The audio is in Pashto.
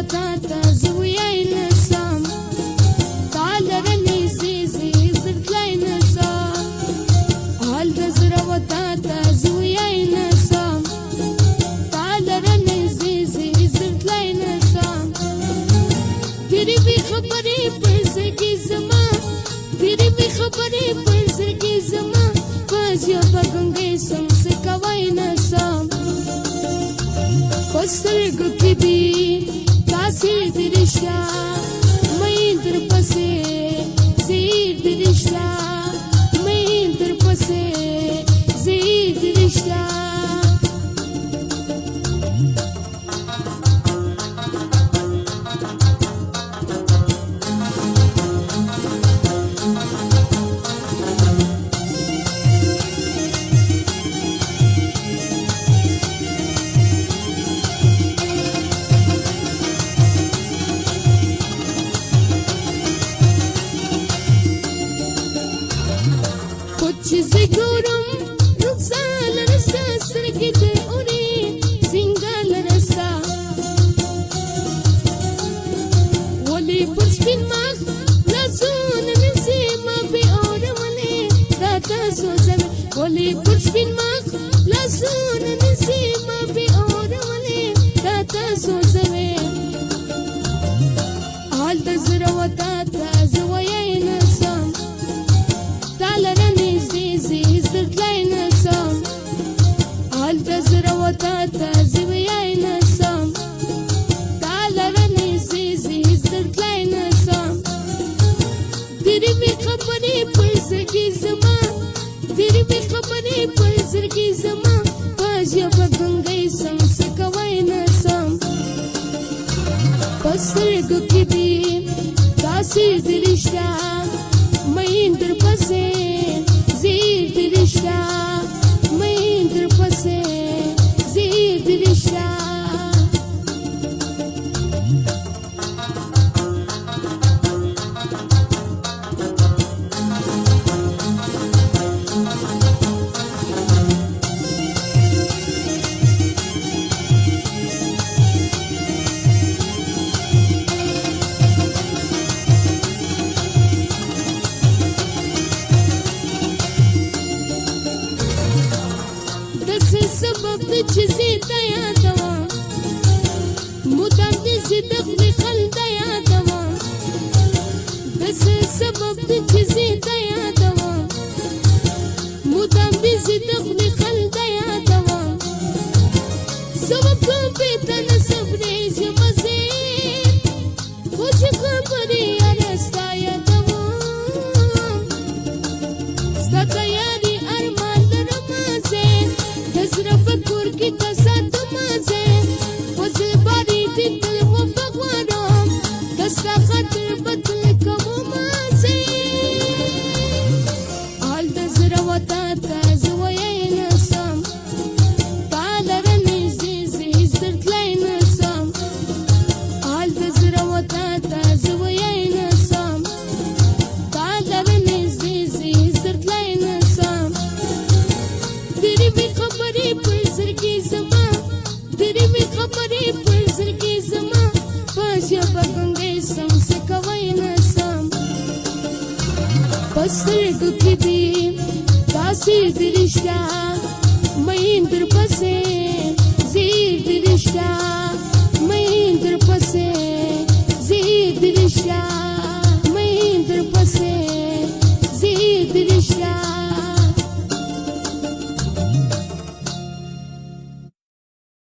وتا ته زویای نسم تعالی رنی زیزی زرتلای نسم حال د زړه وتا ته زویای نسم تعالی رنی زیزی زرتلای نسم تیری بی خبری پر زړګي زما تیری بی خبری پر زړګي زما پس یو بګنګې سم سکوای نسم پسترګو کې دی داسې د رښتیا مې در پسې زیر د رښتیا مې در پسې زیر د رښتیا چیزی ګورم رخسار رستا سترګې د اورې سینګار رستا ولې پر سپین مخ لاسونه نیسي ما بې اورولې راته سوځوي ولې پر سپین مخ لاسونه نیسي ما بې اورولې راته سوځوي حال د زړه وتا ته زه ویای نسم تعالی رنی زرتلای نسم حال د زړه وتا ته زه ویای نسم تعالی رنی زرتلای نسم تیری بی خبرې پر زړګي زما تیری بی خبرې پر زړګي زما پس یو بګنګې سم سکوای نسم پسترګو کې دی داسې د رښتیا مې در پسې زیر د رښتیا مې در پسې زیر د رښتیا سبب د چیزې ته یادوم مدام دې زده خپل خلد یادوم دسه سبب د چیزې ته یادوم مدام دې زده خپل خلد یادوم سبب کوم په تن صبرې جمزه خوش خبرې ارستا یادوم ستا یاري ارمان درمازه زړه په کور کې کسا تمازه وځي باري دې تل وفا غواړم دستا خاطر بدل کوم مازه حال د زړه وتا ته زه ویای نسم تعالی رنی زرتلای نسم حال د زړه وتا ته زه ویای نسم تعالی رنی زرتلای نسم تیری بی خبرې پر زړګي زما تیری بی خبرې پر زړګي زما پس یو بګنګې سم سکوای نسم پسترګو کې دی داسې د رښتیا مې در پسې زیر د رښتیا